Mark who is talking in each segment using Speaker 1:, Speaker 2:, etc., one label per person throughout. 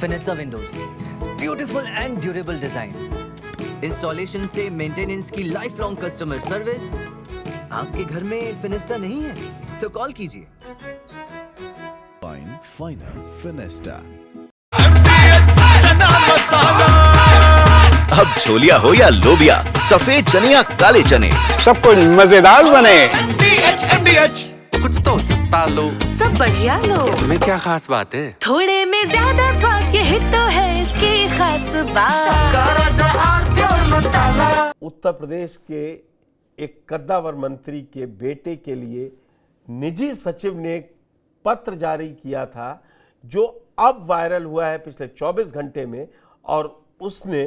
Speaker 1: फिनिस्टा windows, beautiful and durable designs, installation से maintenance की life long customer service. आपके घर में फिनिस्टा नहीं है तो कॉल कीजिए।
Speaker 2: Final Finista.
Speaker 3: अब छोलिया हो या लोबिया, सफेद चने या काले चने,
Speaker 4: सब कुछ मजेदार बने।
Speaker 5: कुछ तो सस्ता लो,
Speaker 6: सब बढ़िया लो।
Speaker 5: इसमें क्या खास बात है?
Speaker 6: थोड़े में ज्यादा स्वाद, यही तो है इसकी खास बात।
Speaker 7: उत्तर प्रदेश के एक कद्दावर मंत्री के बेटे के लिए निजी सचिव ने एक पत्र जारी किया था जो अब वायरल हुआ है पिछले 24 घंटे में, और उसने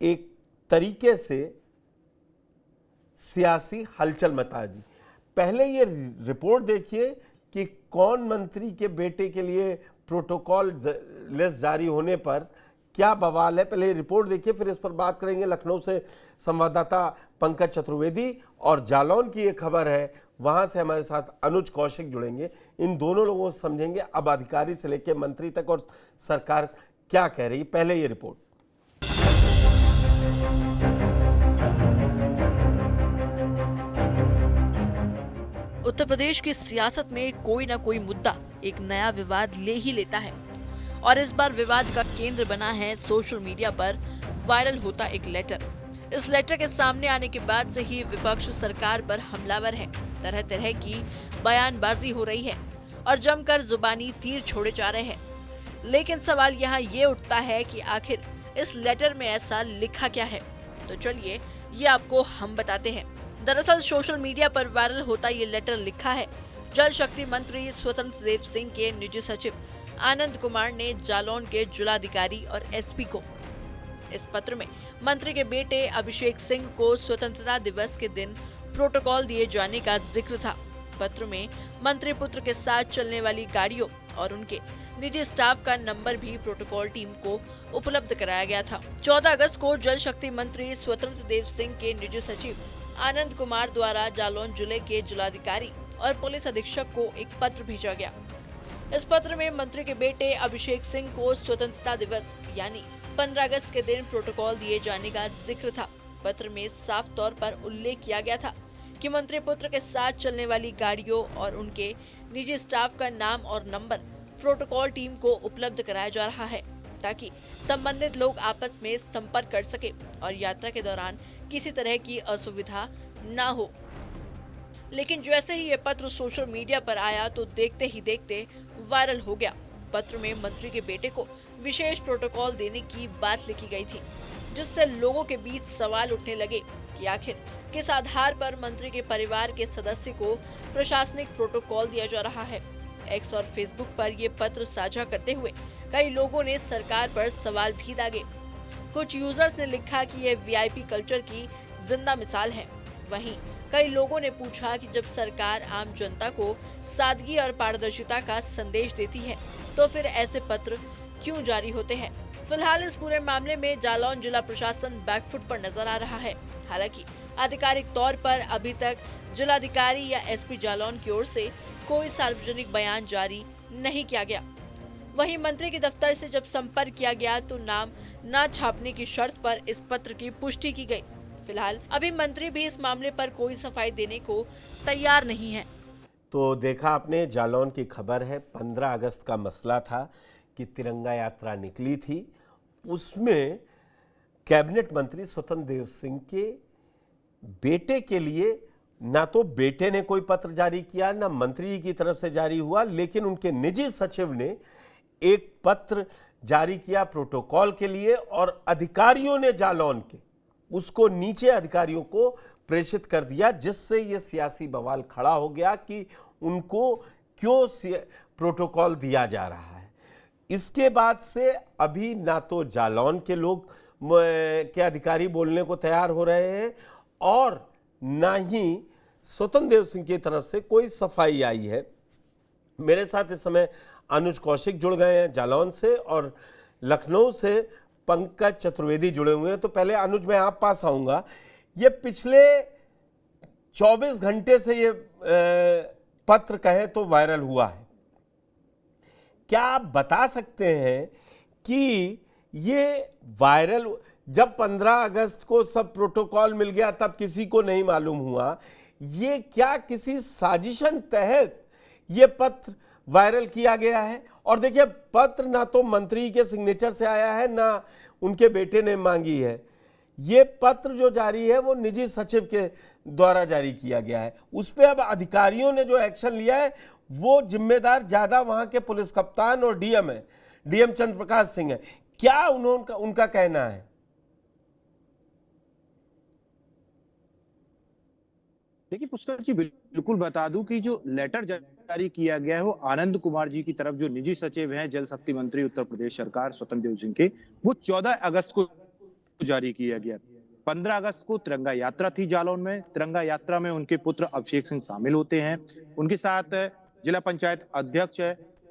Speaker 7: एक तरीके से सियासी हलचल मचा दी। पहले ये रिपोर्ट देखिए कि कौन मंत्री के बेटे के लिए प्रोटोकॉल लिस्ट जारी होने पर क्या बवाल है। पहले रिपोर्ट देखिए, फिर इस पर बात करेंगे। लखनऊ से संवाददाता पंकज चतुर्वेदी और जालौन की एक खबर है, वहां से हमारे साथ अनुज कौशिक जुड़ेंगे। इन दोनों लोगों से समझेंगे अब अधिकारी से लेकर मंत्री तक और सरकार क्या कह रही है। पहले ये रिपोर्ट।
Speaker 8: उत्तर प्रदेश की सियासत में कोई न कोई मुद्दा एक नया विवाद ले ही लेता है, और इस बार विवाद का केंद्र बना है सोशल मीडिया पर वायरल होता एक लेटर। इस लेटर के सामने आने के बाद से ही विपक्ष सरकार पर हमलावर है। तरह तरह की बयानबाजी हो रही है और जमकर जुबानी तीर छोड़े जा रहे हैं। लेकिन सवाल यहाँ ये उठता है कि आखिर इस लेटर में ऐसा लिखा क्या है। तो चलिए ये आपको हम बताते हैं। दरअसल सोशल मीडिया पर वायरल होता ये लेटर लिखा है जल शक्ति मंत्री स्वतंत्र देव सिंह के निजी सचिव आनंद कुमार ने जालौन के जिलाधिकारी और एसपी को। इस पत्र में मंत्री के बेटे अभिषेक सिंह को स्वतंत्रता दिवस के दिन प्रोटोकॉल दिए जाने का जिक्र था। पत्र में मंत्री पुत्र के साथ चलने वाली गाड़ियों और उनके निजी स्टाफ का नंबर भी प्रोटोकॉल टीम को उपलब्ध कराया गया था। 14 अगस्त को जल शक्ति मंत्री स्वतंत्र देव सिंह के निजी सचिव आनंद कुमार द्वारा जालौन जिले के जिलाधिकारी और पुलिस अधीक्षक को एक पत्र भेजा गया। इस पत्र में मंत्री के बेटे अभिषेक सिंह को स्वतंत्रता दिवस यानी 15 अगस्त के दिन प्रोटोकॉल दिए जाने का जिक्र था। पत्र में साफ तौर पर उल्लेख किया गया था कि मंत्री पुत्र के साथ चलने वाली गाड़ियों और उनके निजी स्टाफ का नाम और नंबर प्रोटोकॉल टीम को उपलब्ध कराया जा रहा है ताकि संबंधित लोग आपस में संपर्क कर सके और यात्रा के दौरान किसी तरह की असुविधा न हो। लेकिन जैसे ही ये पत्र सोशल मीडिया पर आया तो देखते ही देखते वायरल हो गया। पत्र में मंत्री के बेटे को विशेष प्रोटोकॉल देने की बात लिखी गई थी, जिससे लोगों के बीच सवाल उठने लगे कि आखिर किस आधार पर मंत्री के परिवार के सदस्य को प्रशासनिक प्रोटोकॉल दिया जा रहा है। एक्स और फेसबुक पर ये पत्र साझा करते हुए कई लोगों ने सरकार पर सवाल भी दागे। कुछ यूजर्स ने लिखा कि यह वीआईपी कल्चर की जिंदा मिसाल है। वहीं कई लोगों ने पूछा कि जब सरकार आम जनता को सादगी और पारदर्शिता का संदेश देती है तो फिर ऐसे पत्र क्यों जारी होते हैं। फिलहाल इस पूरे मामले में जालौन जिला प्रशासन बैकफुट पर नजर आ रहा है। हालांकि आधिकारिक तौर पर अभी तक जिलाधिकारी या एसपी जालौन की ओर से कोई सार्वजनिक बयान जारी नहीं किया गया। वहीं मंत्री के दफ्तर से जब संपर्क किया गया तो नाम न छापने की शर्त पर इस पत्र की पुष्टि की गई। फिलहाल अभी मंत्री भी इस मामले पर कोई सफाई देने को तैयार नहीं है।
Speaker 7: तो देखा आपने, जालौन की खबर है। 15 अगस्त का मसला था कि तिरंगा यात्रा निकली थी, उसमें कैबिनेट मंत्री स्वतंत्र देव सिंह के बेटे के लिए ना तो बेटे ने कोई पत्र जारी किया, ना मंत्री की तरफ से जारी हुआ, लेकिन उनके निजी सचिव ने एक पत्र जारी किया प्रोटोकॉल के लिए और अधिकारियों ने जालौन के उसको नीचे अधिकारियों को प्रेषित कर दिया, जिससे ये सियासी बवाल खड़ा हो गया कि उनको क्यों प्रोटोकॉल दिया जा रहा है। इसके बाद से अभी ना तो जालौन के लोग के अधिकारी बोलने को तैयार हो रहे हैं और ना ही स्वतंत्र देव सिंह की तरफ से कोई सफाई आई है। मेरे साथ इस समय अनुज कौशिक जुड़ गए हैं जालौन से और लखनऊ से पंकज चतुर्वेदी जुड़े हुए हैं। तो पहले अनुज मैं आप पास आऊंगा। ये पिछले 24 घंटे से ये पत्र कहे तो वायरल हुआ है। क्या आप बता सकते हैं कि ये वायरल, जब 15 अगस्त को सब प्रोटोकॉल मिल गया तब किसी को नहीं मालूम हुआ, ये क्या किसी साजिशन तहत ये पत्र वायरल किया गया है? और देखिए, पत्र ना तो मंत्री के सिग्नेचर से आया है ना उनके बेटे ने मांगी है। ये पत्र जो जारी है वो निजी सचिव के द्वारा जारी किया गया है। उस पर अब अधिकारियों ने जो एक्शन लिया है वो जिम्मेदार ज्यादा वहां के पुलिस कप्तान और डीएम है, डीएम चंद्र प्रकाश सिंह है। क्या उनका कहना है?
Speaker 4: देखिए पुष्कर जी, बिल्कुल बता दूं कि जो लेटर जारी किया गया है वो आनंद कुमार जी की तरफ, जो निजी सचिव हैं जल शक्ति मंत्री उत्तर प्रदेश सरकार स्वतंत्र देव सिंह के, वो 14 अगस्त को जारी किया गया। 15 अगस्त को तिरंगा यात्रा थी जालौन में। तिरंगा यात्रा में उनके पुत्र अभिषेक सिंह शामिल होते हैं। उनके साथ जिला पंचायत अध्यक्ष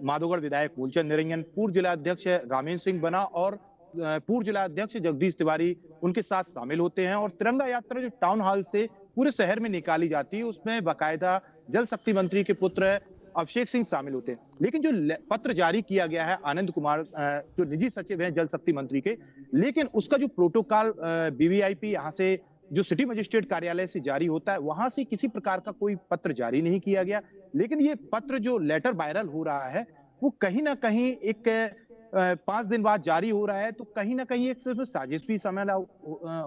Speaker 4: माधोगढ़ विधायक मूलचंद निरंजन, पूर्व जिला अध्यक्ष रामेंद्र सिंह बना और पूर्व जिला अध्यक्ष जगदीश तिवारी उनके साथ शामिल होते हैं। और तिरंगा यात्रा जो टाउन हॉल से पूरे शहर में निकाली जाती है, उसमें बाकायदा जल शक्ति मंत्री के पुत्र अभिषेक सिंह शामिल होते हैं। लेकिन जो पत्र जारी किया गया है आनंद कुमार, जो निजी सचिव हैं जल शक्ति मंत्री के, लेकिन उसका जो प्रोटोकॉल बीवीआईपी यहाँ से जो सिटी मजिस्ट्रेट कार्यालय से जारी होता है, वहां से किसी प्रकार का कोई पत्र जारी नहीं किया गया। लेकिन ये पत्र जो लेटर वायरल हो रहा है वो कहीं ना कहीं एक 5 दिन बाद जारी हो रहा है, तो कहीं ना कहीं एक सिर्फ साजिश भी शामिल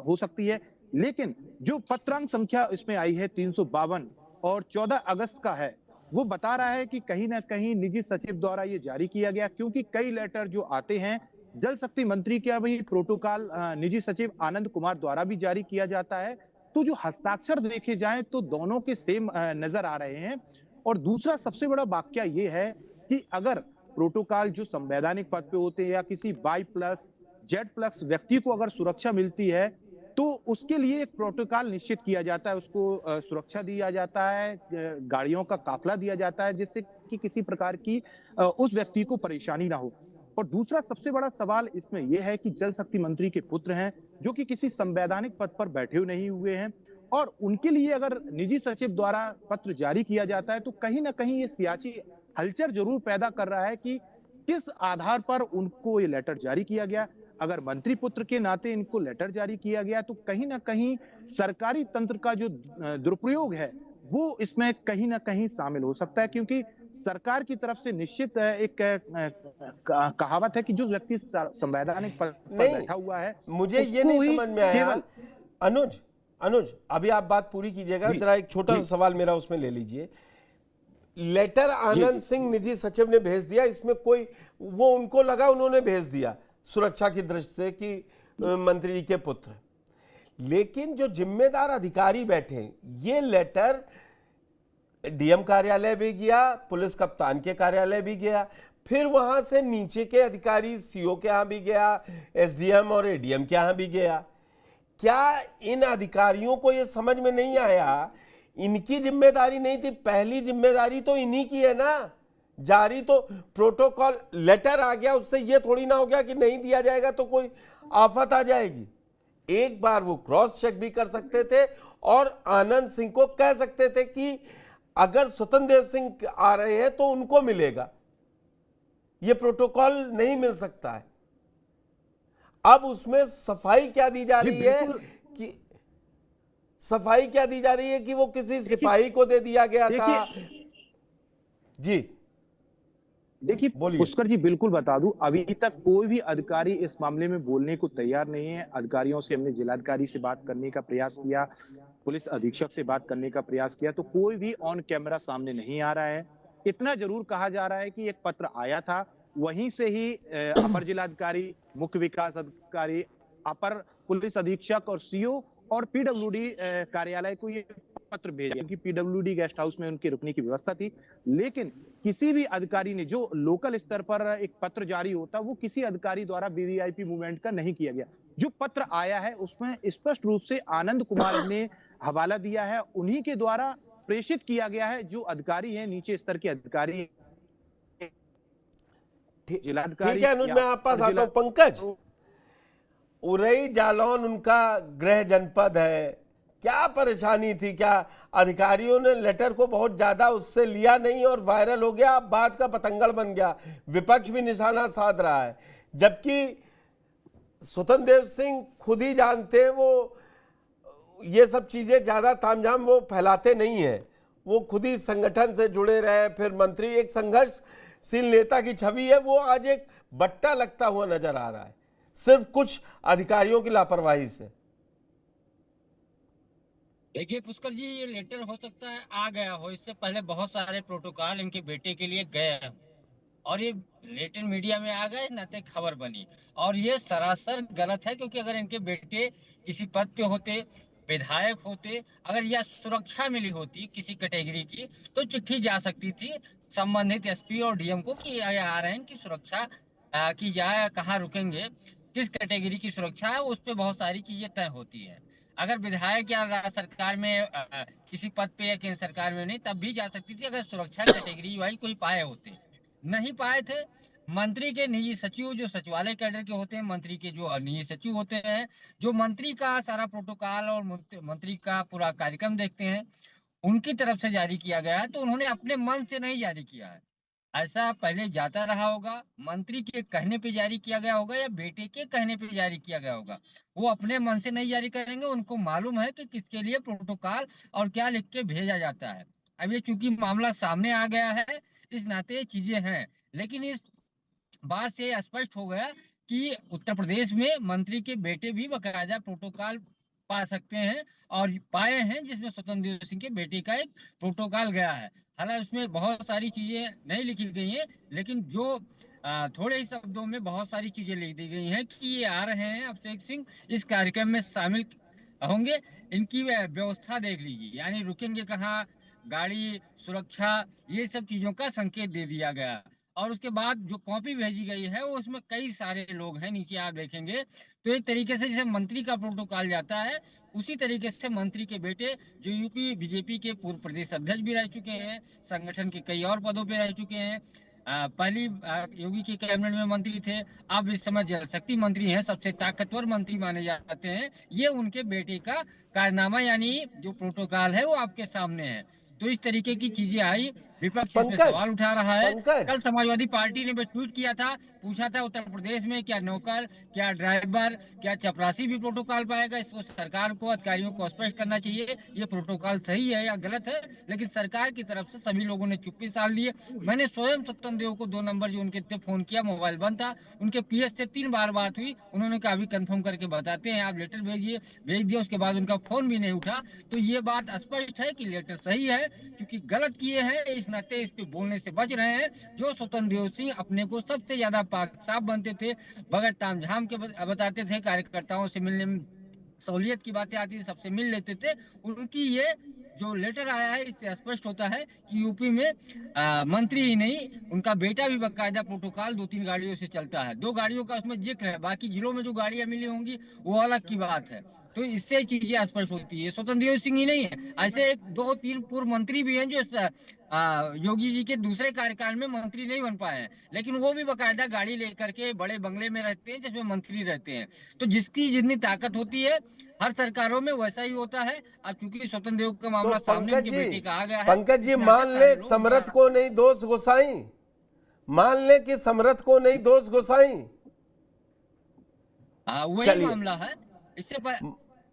Speaker 4: हो सकती है। लेकिन जो पत्रांक संख्या इसमें आई है 352 और 14 अगस्त का है, वो बता रहा है कि कहीं ना कहीं निजी सचिव द्वारा ये जारी किया गया, क्योंकि कई लेटर जो आते हैं जल शक्ति मंत्री के वही प्रोटोकॉल निजी सचिव आनंद कुमार द्वारा भी जारी किया जाता है। तो जो हस्ताक्षर देखे जाएं तो दोनों के सेम नजर आ रहे हैं। और दूसरा सबसे बड़ा वाक्या ये है कि अगर प्रोटोकॉल जो संवैधानिक पद पे होते हैं या किसी Y+ Z+ व्यक्ति को अगर सुरक्षा मिलती है तो उसके लिए एक प्रोटोकॉल निश्चित किया जाता है, उसको सुरक्षा दिया जाता है, गाड़ियों का काफिला दिया जाता है, जिससे कि किसी प्रकार की उस व्यक्ति को परेशानी ना हो। और दूसरा सबसे बड़ा सवाल इसमें यह है कि जल शक्ति मंत्री के पुत्र हैं जो कि किसी संवैधानिक पद पर बैठे नहीं हुए हैं, और उनके लिए अगर निजी सचिव द्वारा पत्र जारी किया जाता है तो कहीं ना कहीं ये सियासी हलचल जरूर पैदा कर रहा है कि किस आधार पर उनको ये लेटर जारी किया गया। अगर मंत्री पुत्र के नाते इनको लेटर जारी किया गया तो कहीं ना कहीं सरकारी तंत्र का जो दुरुपयोग है वो इसमें कहीं ना कहीं शामिल हो सकता है, क्योंकि सरकार की तरफ से निश्चित एक कहावत है कि जो व्यक्ति संवैधानिक पद पर बैठा हुआ है,
Speaker 7: मुझे ये नहीं समझ में आया। अनुज अभी आप बात पूरी कीजिएगा, जरा एक छोटा सा सवाल मेरा उसमें ले लीजिए। लेटर आनंद सिंह निजी सचिव ने भेज दिया, इसमें कोई वो उनको लगा उन्होंने भेज दिया सुरक्षा की दृष्टि से कि मंत्री के पुत्र, लेकिन जो जिम्मेदार अधिकारी बैठे, ये लेटर डीएम कार्यालय भी गया, पुलिस कप्तान के कार्यालय भी गया, फिर वहां से नीचे के अधिकारी सीओ के यहाँ भी गया, एसडीएम और एडीएम के यहाँ भी गया। क्या इन अधिकारियों को ये समझ में नहीं आया इनकी जिम्मेदारी नहीं थी? पहली जिम्मेदारी तो इन्हीं की है ना, जारी तो प्रोटोकॉल लेटर आ गया, उससे ये थोड़ी ना हो गया कि नहीं दिया जाएगा तो कोई आफत आ जाएगी। एक बार वो क्रॉस चेक भी कर सकते थे और आनंद सिंह को कह सकते थे कि अगर स्वतंत्र देव सिंह आ रहे हैं तो उनको मिलेगा, ये प्रोटोकॉल नहीं मिल सकता है। अब उसमें सफाई क्या दी जा रही है कि सफाई क्या दी जा रही है कि वो किसी सिपाही को दे दिया गया था। जी
Speaker 4: देखिए पुष्कर जी, बिल्कुल बता दूं, अभी तक कोई भी अधिकारी इस मामले में बोलने को तैयार नहीं है। अधिकारियों से हमने जिलाधिकारी से बात करने का प्रयास किया, पुलिस अधीक्षक से बात करने का प्रयास किया, तो कोई भी ऑन कैमरा सामने नहीं आ रहा है। इतना जरूर कहा जा रहा है कि एक पत्र आया था, वहीं से ही अपर जिलाधिकारी, मुख्य विकास अधिकारी, अपर पुलिस अधीक्षक और सीओ और पीडब्ल्यूडी कार्यालय को ये पत्र भेजा, क्योंकि पीडब्ल्यूडी गेस्ट हाउस में उनके रुकने की व्यवस्था थी। लेकिन किसी भी अधिकारी ने, जो लोकल स्तर पर एक पत्र जारी होता, वो किसी अधिकारी द्वारा वीवीआईपी मूवमेंट का नहीं किया गया। जो पत्र आया है उसमें स्पष्ट रूप से आनंद कुमार ने हवाला दिया है, उन्हीं के द्वारा प्रेषित किया गया है। जो अधिकारी हैं, नीचे स्तर के अधिकारी, जिलाधिकारी।
Speaker 7: ठीक है अनुज, मैं आप पास आता हूं। पंकज, उरई जालौन उनका गृह जनपद है, क्या परेशानी थी? क्या अधिकारियों ने लेटर को बहुत ज्यादा उससे लिया नहीं और वायरल हो गया, अब बात का पतंगड़ बन गया, विपक्ष भी निशाना साध रहा है, जबकि स्वतंत्र देव सिंह खुद ही जानते हैं, वो ये सब चीज़ें ज़्यादा तामझाम वो फैलाते नहीं हैं। वो खुद ही संगठन से जुड़े रहे, फिर मंत्री, एक संघर्षशील नेता की छवि है, वो आज एक बट्टा लगता हुआ नजर आ रहा है सिर्फ कुछ अधिकारियों की लापरवाही से।
Speaker 9: देखिए पुष्कर जी, ये लेटर हो सकता है आ गया हो, इससे पहले बहुत सारे प्रोटोकॉल इनके बेटे के लिए गए और ये लेटर मीडिया में आ गए, नाते खबर बनी। और ये सरासर गलत है, क्योंकि अगर इनके बेटे किसी पद पे होते, विधायक होते, अगर यह सुरक्षा मिली होती किसी कैटेगरी की, तो चिट्ठी जा सकती थी संबंधित एसपी और डीएम को कि आ रहे हैं कि सुरक्षा की जाए, कहाँ रुकेंगे, किस कैटेगरी की सुरक्षा है, उस पर बहुत सारी चीजें तय होती है। अगर विधायक या राज्य सरकार में किसी पद पे या केंद्र सरकार में नहीं, तब भी जा सकती थी अगर सुरक्षा कैटेगरी वाइज कोई पाए होते। नहीं पाए थे। मंत्री के निजी सचिव जो सचिवालय कैडर के होते हैं, मंत्री के जो निजी सचिव होते हैं, जो मंत्री का सारा प्रोटोकॉल और मंत्री का पूरा कार्यक्रम देखते हैं, उनकी तरफ से जारी किया गया है। तो उन्होंने अपने मन से नहीं जारी किया है, ऐसा पहले जाता रहा होगा, मंत्री के कहने पे जारी किया गया होगा या बेटे के कहने पे जारी किया गया होगा। वो अपने मन से नहीं जारी करेंगे, उनको मालूम है कि किसके लिए प्रोटोकॉल और क्या लिख के भेजा जाता है। अब ये चूंकि मामला सामने आ गया है, इस नाते ये चीजें हैं, लेकिन इस बात से स्पष्ट हो गया कि उत्तर प्रदेश में मंत्री के बेटे भी बाकायदा प्रोटोकॉल पा सकते हैं और पाए हैं, जिसमें स्वतंत्र देव सिंह के बेटे का एक प्रोटोकॉल गया है। हालांकि उसमें बहुत सारी चीजें नहीं लिखी गई हैं, लेकिन जो थोड़े ही शब्दों में बहुत सारी चीजें लिख दी गई हैं कि ये आ रहे हैं अभिषेक सिंह, इस कार्यक्रम में शामिल होंगे, इनकी व्यवस्था देख लीजिए, यानी रुकेंगे कहाँ, गाड़ी, सुरक्षा, ये सब चीजों का संकेत दे दिया गया। और उसके बाद जो कॉपी भेजी गई है वो उसमें कई सारे लोग हैं, नीचे आप देखेंगे तो एक तरीके से जैसे मंत्री का प्रोटोकॉल जाता है, उसी तरीके से मंत्री के बेटे जो यूपी बीजेपी के पूर्व प्रदेश अध्यक्ष भी रह चुके हैं, संगठन के कई और पदों पे रह चुके हैं, पहली योगी के कैबिनेट में मंत्री थे, अब इस समय जल शक्ति मंत्री हैं, सबसे ताकतवर मंत्री माने जाते हैं। ये उनके बेटे का कारनामा यानी जो प्रोटोकॉल है वो आपके सामने है। तो इस तरीके की चीजें आई, विपक्ष इस पे सवाल उठा रहा है। कल समाजवादी पार्टी ने भी ट्वीट किया था, पूछा था उत्तर प्रदेश में क्या नौकर, क्या ड्राइवर, क्या चपरासी भी प्रोटोकॉल पाएगा। इसको सरकार को, अधिकारियों को स्पष्ट करना चाहिए ये प्रोटोकॉल सही है या गलत है। लेकिन सरकार की तरफ से सभी लोगों ने चुप्पी साध ली है। मैंने स्वयं स्वतंत्र देव को 2 नंबर जो उनके थे फोन किया, मोबाइल बंद था, उनके पीएस से 3 बार बात हुई, उन्होंने कहा अभी कंफर्म करके बताते हैं, आप लेटर भेजिए, भेज दिया, उसके बाद उनका फोन भी नहीं उठा। तो ये बात स्पष्ट है कि लेटर सही है, क्योंकि गलत किए हैं इस नाते इस पे बोलने से बच रहे हैं। जो स्वतंत्र देव सिंह अपने को सबसे ज्यादा पाक साफ बनते थे, बगैर तामझाम के बताते थे, कार्यकर्ताओं से मिलने में सहूलियत की बातें आती थी, सबसे मिल लेते थे, उनकी ये जो लेटर आया है इससे स्पष्ट होता है कि यूपी में मंत्री ही नहीं, उनका बेटा भी बाकायदा प्रोटोकॉल 2-3 गाड़ियों से चलता है। 2 गाड़ियों का उसमें जिक्र है, बाकी जिलों में जो गाड़ियां मिली होंगी वो अलग की बात है। तो इससे चीजें स्पष्ट होती है। स्वतंत्र देव सिंह ही नहीं है, ऐसे 1-2-3 पूर्व मंत्री भी हैं जो योगी जी के दूसरे कार्यकाल में मंत्री नहीं बन पाए हैं, लेकिन वो भी बाकायदा गाड़ी लेकर के बड़े बंगले में रहते हैं जिसमें मंत्री रहते हैं। तो जिसकी जितनी ताकत होती है हर सरकारों में वैसा ही होता है। अब चूंकि स्वतंत्र देव का मामला
Speaker 7: तो
Speaker 9: सामने के बेटे का आ गया है,
Speaker 7: पंकज जी मान ले समरथ को नहीं दोष गोसाई, मान ले कि समरथ को नहीं दोष गोसाई,
Speaker 9: वही मामला है। इससे पर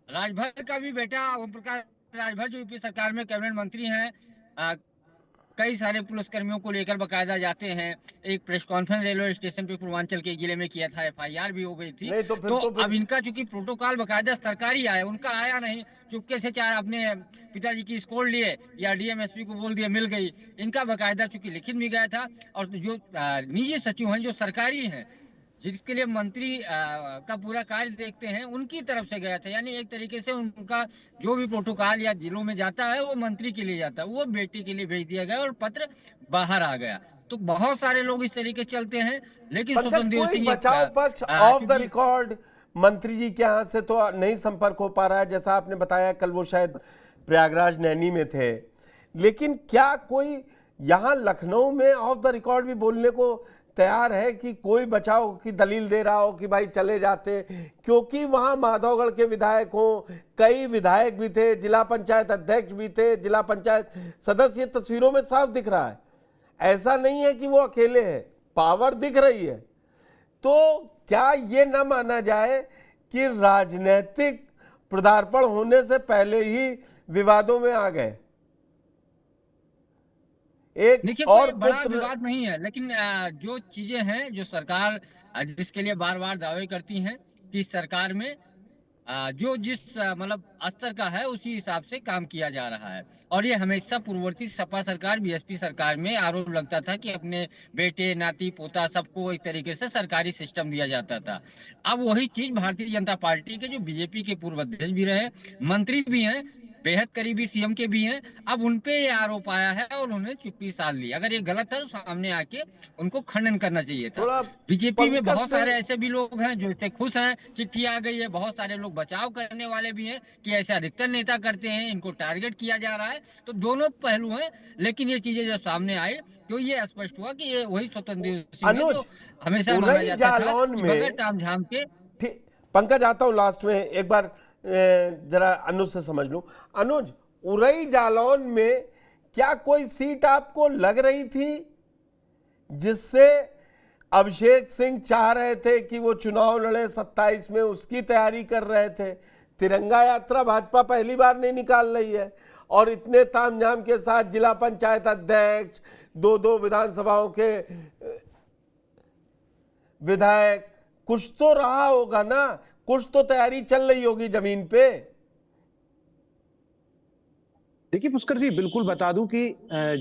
Speaker 9: राजभर का भी बेटा ओम प्रकाश राजभर जो यूपी सरकार में कैबिनेट मंत्री हैं, कई सारे पुलिसकर्मियों को लेकर बकायदा जाते हैं। एक प्रेस कॉन्फ्रेंस रेलवे स्टेशन पे पूर्वांचल के जिले में किया था, एफआईआर भी हो गई थी। तो अब इनका चूंकि प्रोटोकॉल बकायदा सरकारी आया, उनका आया नहीं, चुपके से चाहे अपने पिताजी की स्कोर लिए या डीएमएसपी को बोल दिया, मिल गई। इनका बकायदा चूंकि लिखित भी गया था, और जो निजी सचिव हैं जो सरकारी हैं, जिसके लिए मंत्री का पूरा कार्य देखते हैं, उनकी तरफ से गया था। यानी एक तरीके से उनका जो भी प्रोटोकॉल या जिलों में जाता है वो मंत्री के लिए जाता है, वो बेटे के लिए भेज दिया गया और पत्र बाहर आ गया। तो बहुत सारे लोग इस तरीके से चलते हैं, लेकिन स्वतंत्र देव सिंह
Speaker 7: बचाव पक्ष ऑफ द रिकॉर्ड मंत्री जी के यहाँ से तो नहीं संपर्क हो पा रहा है। जैसा आपने बताया कल वो शायद प्रयागराज नैनी में थे, लेकिन क्या कोई यहाँ लखनऊ में ऑफ द रिकॉर्ड भी बोलने को तैयार है कि कोई बचाव की दलील दे रहा हो कि भाई चले जाते? क्योंकि वहाँ माधवगढ़ के विधायक हों, कई विधायक भी थे, जिला पंचायत अध्यक्ष भी थे, जिला पंचायत सदस्य, ये तस्वीरों में साफ दिख रहा है। ऐसा नहीं है कि वो अकेले हैं, पावर दिख रही है। तो क्या ये न माना जाए कि राजनीतिक पदार्पण होने से पहले ही विवादों में आ गए? एक
Speaker 9: देखिए
Speaker 7: और
Speaker 9: कोई बड़ा
Speaker 7: पुत्र
Speaker 9: विवाद नहीं है, लेकिन जो चीजें हैं जो सरकार जिसके लिए बार बार दावे करती हैं कि सरकार में जो जिस मतलब स्तर का है उसी हिसाब से काम किया जा रहा है। और ये हमेशा पूर्ववर्ती सपा सरकार बीएसपी सरकार में आरोप लगता था कि अपने बेटे नाती पोता सबको एक तरीके से सरकारी सिस्टम दिया जाता था। अब वही चीज भारतीय जनता पार्टी के जो बीजेपी के पूर्व अध्यक्ष भी रहे, मंत्री भी हैं, बेहद करीबी सीएम के भी हैं, अब उनपे ये आरोप आया है और उन्होंने चुप्पी साध ली। अगर ये गलत है तो सामने आके उनको खंडन करना चाहिए था।
Speaker 7: थोड़ा
Speaker 9: बीजेपी में
Speaker 7: पंकज
Speaker 9: बहुत
Speaker 7: से
Speaker 9: सारे ऐसे भी लोग हैं जो इससे खुश हैं, चिट्ठी आ गई है, बहुत सारे लोग बचाव करने वाले भी हैं कि ऐसे अधिकतर नेता करते हैं, इनको टारगेट किया जा रहा है। तो दोनों पहलू हैं, लेकिन ये चीजें जब सामने आई तो ये स्पष्ट हुआ कि ये वही स्वतंत्र देव सिंह है
Speaker 7: अनुज,
Speaker 9: जो हमेशा माना
Speaker 7: उरई
Speaker 9: जाता था
Speaker 7: जालौन
Speaker 9: कि
Speaker 7: में
Speaker 9: बगैर ताम झाम के।
Speaker 7: ठीक, पंकज आता हूं लास्ट में, एक बार जरा अनुज से समझ लूं। अनुज, उरई जालौन में क्या कोई सीट आपको लग रही थी जिससे अभिषेक सिंह चाह रहे थे कि वो चुनाव लड़े 27 में, उसकी तैयारी कर रहे थे? तिरंगा यात्रा भाजपा पहली बार नहीं निकाल रही है और इतने तामझाम के साथ जिला पंचायत अध्यक्ष, दो विधानसभाओं के विधायक, कुछ तो रहा होगा ना, कुछ तो तैयारी चल रही होगी जमीन पे।
Speaker 4: देखिए पुष्कर जी, बिल्कुल बता दूं कि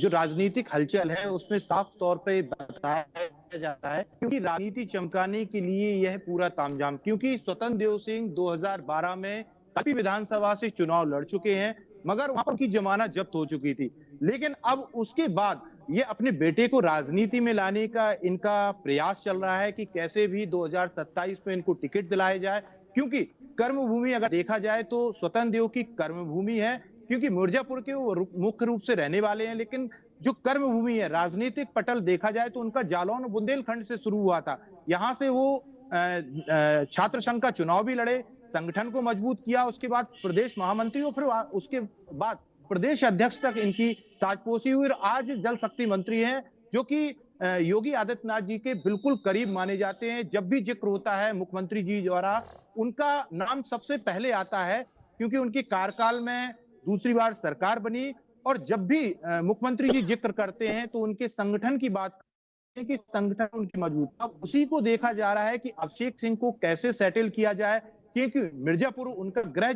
Speaker 4: जो राजनीतिक हलचल है उसमें साफ तौर पे बताया जाता है, क्योंकि राजनीति चमकाने के लिए यह पूरा तामझाम, क्योंकि स्वतंत्र देव सिंह 2012 में काफी विधानसभा से चुनाव लड़ चुके हैं, मगर वहां पर उनकी जमानत जब्त हो चुकी थी। लेकिन अब उसके बाद ये अपने बेटे को राजनीति में लाने का इनका प्रयास चल रहा है कि कैसे भी 2027 में इनको टिकट दिलाया जाए, क्योंकि कर्मभूमि अगर देखा जाए तो स्वतंत्र देव की कर्मभूमि है, क्योंकि मिर्जापुर के वो मुख्य रूप से रहने वाले हैं, लेकिन जो कर्मभूमि है, राजनीतिक पटल देखा जाए तो उनका जालौन और बुंदेलखंड से शुरू हुआ था। यहाँ से वो छात्र संघ का चुनाव भी लड़े, संगठन को मजबूत किया, उसके बाद प्रदेश महामंत्री और फिर उसके बाद प्रदेश अध्यक्ष तक इनकी ताजपोशी हुई और आज जल शक्ति मंत्री हैं, जो कि योगी आदित्यनाथ जी के बिल्कुल करीब माने जाते हैं। जब भी जिक्र होता है मुख्यमंत्री जी द्वारा, उनका नाम सबसे पहले आता है, क्योंकि उनके कार्यकाल में दूसरी बार सरकार बनी और जब भी मुख्यमंत्री जी जिक्र करते हैं तो उनके संगठन की बात करते हैं कि संगठन उनकी मजबूत। अब उसी को देखा जा रहा है कि अभिषेक सिंह को कैसे सेटल किया जाए, क्योंकि मिर्जापुर उनका गृह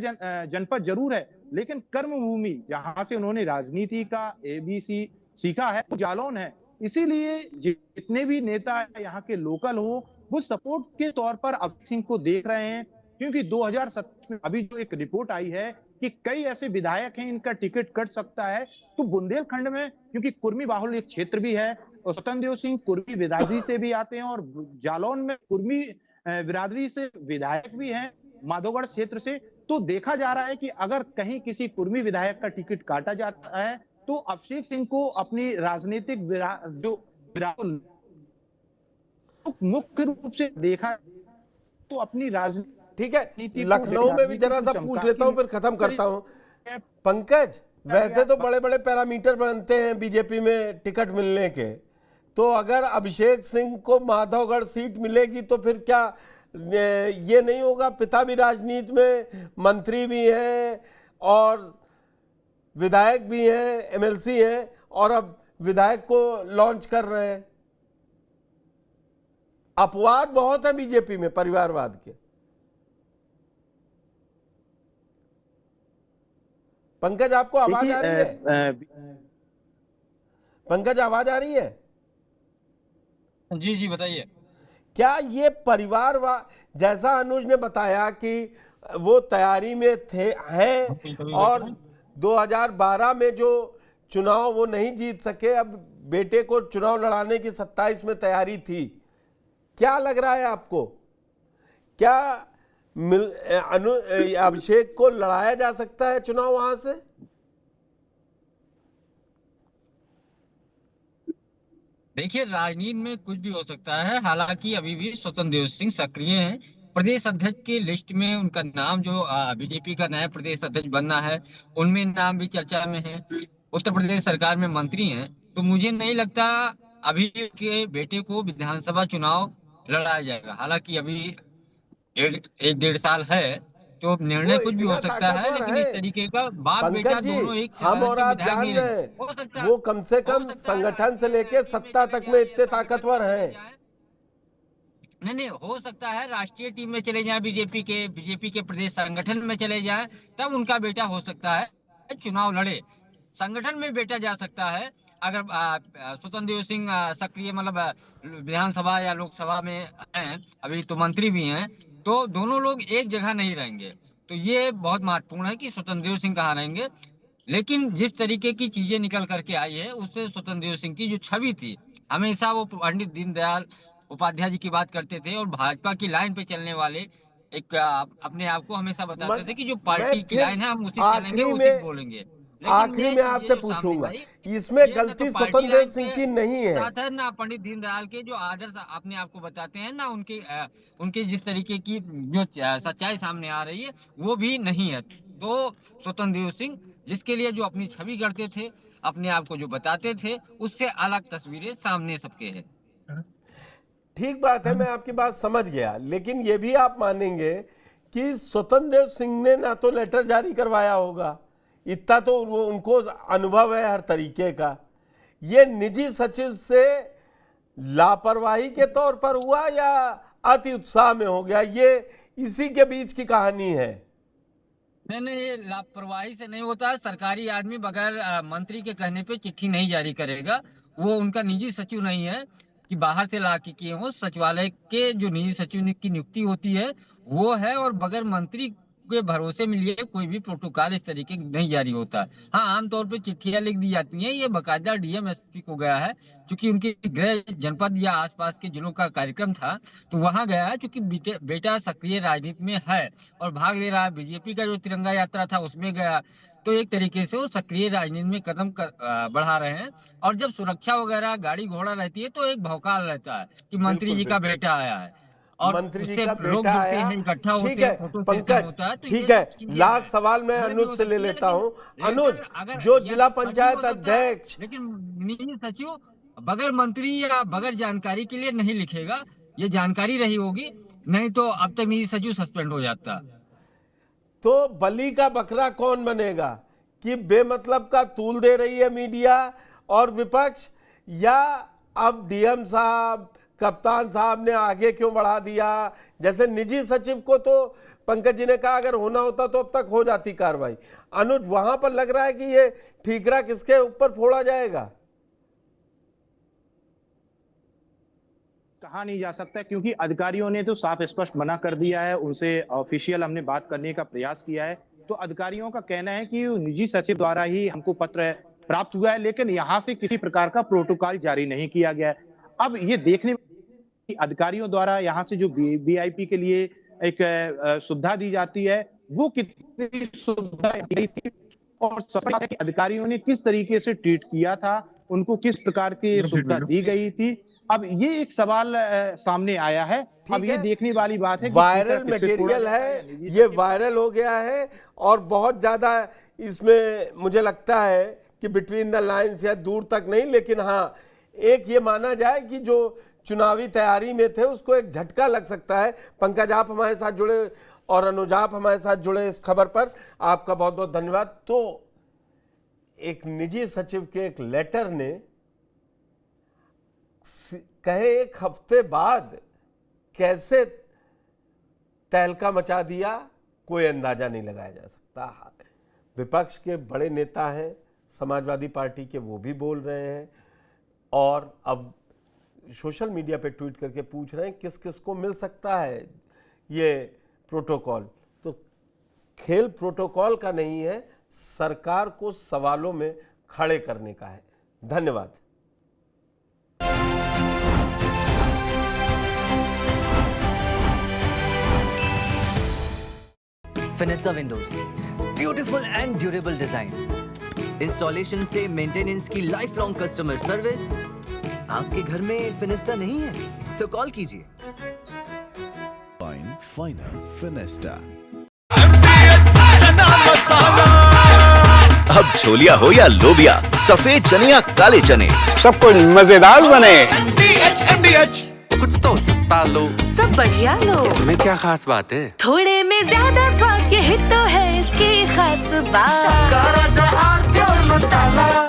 Speaker 4: जनपद जरूर है, लेकिन कर्मभूमि जहां से उन्होंने राजनीति का ABC सीखा है वो जालौन है। इसीलिए जितने भी नेता यहाँ के लोकल हो वो सपोर्ट के तौर पर अभिषेक सिंह को देख रहे हैं, क्योंकि 2017 में अभी जो एक रिपोर्ट आई है कि कई ऐसे विधायक हैं इनका टिकट कट सकता है, तो बुंदेलखंड में क्योंकि कुर्मी बाहुल्य क्षेत्र भी है और स्वतंत्र देव सिंह कुर्मी बिरादरी से भी आते हैं और जालौन में कुर्मी बिरादरी से विधायक भी हैं माधोगढ़ क्षेत्र से, तो देखा जा रहा है कि अगर कहीं किसी कुर्मी विधायक का टिकट काटा जाता है तो अभिषेक सिंह को अपनी राजनीतिक मुख्य रूप से देखा तो अपनी राजनीति।
Speaker 7: ठीक है, लखनऊ में भी जरा सा पूछ लेता हूं फिर खत्म करता हूं। पंकज, वैसे तो बड़े बड़े पैरामीटर बनते हैं बीजेपी में टिकट मिलने के, तो अगर अभिषेक सिंह को माधवगढ़ सीट मिलेगी तो फिर क्या ये नहीं होगा, पिता भी राजनीति में मंत्री भी हैं और विधायक भी हैं, MLC हैं और अब विधायक को लॉन्च कर रहे हैं? अपवाद बहुत है बीजेपी में परिवारवाद के। पंकज, आपको आवाज आ रही है? पंकज, आवाज आ रही है?
Speaker 9: जी जी बताइए।
Speaker 7: क्या ये परिवारवाद, जैसा अनुज ने बताया कि वो तैयारी में हैं और 2012 में जो चुनाव वो नहीं जीत सके, अब बेटे को चुनाव लड़ाने की 27 में तैयारी थी, क्या लग रहा है आपको? क्या अभिषेक को लड़ाया जा सकता है चुनाव वहां से?
Speaker 9: देखिए, राजनीति में कुछ भी हो सकता है। हालांकि अभी भी स्वतंत्र देव सिंह सक्रिय हैं, प्रदेश अध्यक्ष की लिस्ट में उनका नाम, जो बीजेपी का नया प्रदेश अध्यक्ष बनना है उनमें नाम भी चर्चा में है, उत्तर प्रदेश सरकार में मंत्री हैं। तो मुझे नहीं लगता अभी के बेटे को विधानसभा चुनाव लड़ाया जाएगा। हालांकि अभी एक डेढ़ साल है, तो निर्णय
Speaker 7: वो
Speaker 9: कुछ भी हो
Speaker 7: इतना
Speaker 9: सकता है,
Speaker 7: ताकतवर
Speaker 9: लेकिन
Speaker 7: है।
Speaker 9: इस तरीके का बाप बेटा
Speaker 7: पंकज जी,
Speaker 9: दोनों एक
Speaker 7: हम और
Speaker 9: के
Speaker 7: आप
Speaker 9: विधायक
Speaker 7: जान
Speaker 9: नहीं
Speaker 7: रहे
Speaker 9: रहे।
Speaker 7: हैं,
Speaker 9: हो सकता है,
Speaker 7: वो कम से
Speaker 9: हो
Speaker 7: कम
Speaker 9: सकता है
Speaker 7: संगठन से लेके
Speaker 9: राष्ट्रीय
Speaker 7: सत्ता
Speaker 9: टीम में
Speaker 7: तक में
Speaker 9: चले
Speaker 7: इतने
Speaker 9: जाएं,
Speaker 7: ताकतवर हैं।
Speaker 9: नहीं, हो सकता है राष्ट्रीय टीम में चले जाएं, बीजेपी के प्रदेश संगठन में चले जाएं, तब उनका बेटा हो सकता है चुनाव लड़े। संगठन में बेटा जा सकता है अगर स्वतंत्र देव सिंह सक्रिय मतलब विधानसभा या लोकसभा में हैं, अभी तो मंत्री भी हैं, तो दोनों लोग एक जगह नहीं रहेंगे। तो ये बहुत महत्वपूर्ण है कि स्वतंत्र देव सिंह कहाँ रहेंगे। लेकिन जिस तरीके की चीजें निकल करके आई है, उससे स्वतंत्र देव सिंह की जो छवि थी, हमेशा वो पंडित दीनदयाल उपाध्याय जी की बात करते थे और भाजपा की लाइन पे चलने वाले एक अपने आप को हमेशा बताते थे कि जो पार्टी की लाइन है हम उसी चलेंगे, उसी बोलेंगे।
Speaker 7: आखिरी में आपसे पूछूंगा, इसमें गलती स्वतंत्र देव सिंह की नहीं है
Speaker 9: ना पंडित दीनदयाल के जो आदर्श अपने आप को बताते हैं, ना उनके जिस तरीके की जो सच्चाई सामने आ रही है वो भी नहीं है। तो स्वतंत्र देव सिंह जिसके लिए जो अपनी छवि गढ़ते थे, अपने आप को जो बताते थे, उससे अलग तस्वीरें सामने सबके हैं।
Speaker 7: ठीक बात है, मैं आपकी बात समझ गया, लेकिन ये भी आप मानेंगे कि स्वतंत्र देव सिंह ने ना तो लेटर जारी करवाया होगा, इतना तो उनको अनुभव है हर तरीके का। ये निजी सचिव से लापरवाही के तौर पर हुआ या अति उत्साह में हो गया, ये इसी के बीच की कहानी है?
Speaker 9: नहीं, ये लापरवाही से नहीं होता है। सरकारी आदमी बगैर मंत्री के कहने पे चिट्ठी नहीं जारी करेगा। वो उनका निजी सचिव नहीं है कि बाहर से ला के किए हो। सचिवालय के जो निजी सचिव की नियुक्ति होती है वो है, और बगैर मंत्री के भरोसे में लिए कोई भी प्रोटोकॉल इस तरीके नहीं जारी होता। हाँ, आमतौर पे चिट्ठियां लिख दी जाती हैं। ये बाकायदा डीएम एसपी को गया है, क्योंकि उनके गृह जनपद या आसपास के जिलों का कार्यक्रम था, तो वहां गया है। क्योंकि बेटा सक्रिय राजनीति में है और भाग ले रहा है, बीजेपी का जो तिरंगा यात्रा था उसमें गया, तो एक तरीके से वो सक्रिय राजनीति में कदम बढ़ा रहे हैं। और जब सुरक्षा वगैरह गाड़ी घोड़ा रहती है तो एक भौकाल रहता है कि मंत्री जी का बेटा आया है और
Speaker 7: मंत्री जी का बेटा आया। ठीक है पंकज, ठीक है, लास्ट सवाल मैं अनुज से ले लेता हूं। अनुज, जो जिला पंचायत अध्यक्ष,
Speaker 9: लेकिन निजी सचिव बगैर मंत्री या बगैर जानकारी के लिए नहीं लिखेगा, ये जानकारी रही होगी, नहीं तो अब तक निजी सचिव सस्पेंड हो जाता।
Speaker 7: तो बलि का बकरा कौन बनेगा कि बेमतलब का तूल दे रही है मीडिया और विपक्ष, या अब डीएम साहब कप्तान साहब ने आगे क्यों बढ़ा दिया? जैसे निजी सचिव को तो पंकज जी ने कहा अगर होना होता तो अब तक हो जाती कार्रवाई। अनुज, वहां पर लग रहा है कि ये ठीकरा किसके ऊपर फोड़ा जाएगा?
Speaker 4: कहा नहीं जा सकता, क्योंकि अधिकारियों ने तो साफ स्पष्ट मना कर दिया है। उनसे ऑफिशियल हमने बात करने का प्रयास किया है, तो अधिकारियों का कहना है कि निजी सचिव द्वारा ही हमको पत्र प्राप्त हुआ है, लेकिन यहाँ से किसी प्रकार का प्रोटोकॉल जारी नहीं किया गया है। अब ये देखने कि अधिकारियों द्वारा यहाँ से जो वीआईपी के लिए एक सुविधा दी जाती है वो कितनी सुविधा थी, और सबसे कि अधिकारियों ने किस तरीके से ट्रीट किया था, उनको किस प्रकार की सुविधा दी गई थी। अब ये एक सवाल सामने आया है। अब ये देखने वाली बात है कि
Speaker 7: वायरल मटेरियल है, ये वायरल हो गया है और बहुत ज्यादा इसमें मुझे लगता है कि बिटवीन द लाइंस या दूर तक नहीं, लेकिन हाँ एक ये माना जाए कि जो चुनावी तैयारी में थे उसको एक झटका लग सकता है। पंकज, आप हमारे साथ जुड़े और अनुज आप हमारे साथ जुड़े इस खबर पर, आपका बहुत बहुत धन्यवाद। तो एक निजी सचिव के एक लेटर ने कहे एक हफ्ते बाद कैसे तहलका मचा दिया, कोई अंदाजा नहीं लगाया जा सकता। विपक्ष के बड़े नेता हैं समाजवादी पार्टी के, वो भी बोल रहे हैं और अब सोशल मीडिया पे ट्वीट करके पूछ रहे हैं किस किस को मिल सकता है ये प्रोटोकॉल। तो खेल प्रोटोकॉल का नहीं है, सरकार को सवालों में खड़े करने का है। धन्यवाद।
Speaker 1: Finista windows, beautiful and durable designs, installation से मेंटेनेंस की लाइफ लॉन्ग कस्टमर सर्विस। आपके घर में फिनिस्टा नहीं है तो कॉल कीजिए।
Speaker 2: Final Finista.
Speaker 3: अब छोलिया हो या लोबिया, सफेद चने या काले चने,
Speaker 10: सब कुछ मजेदार बने।
Speaker 5: कुछ तो सस्ता सस्ता लो।
Speaker 6: सब बढ़िया लो।
Speaker 5: इसमें क्या खास बात है?
Speaker 6: थोड़े में ज्यादा स्वाद, यही तो है इसकी खास बात।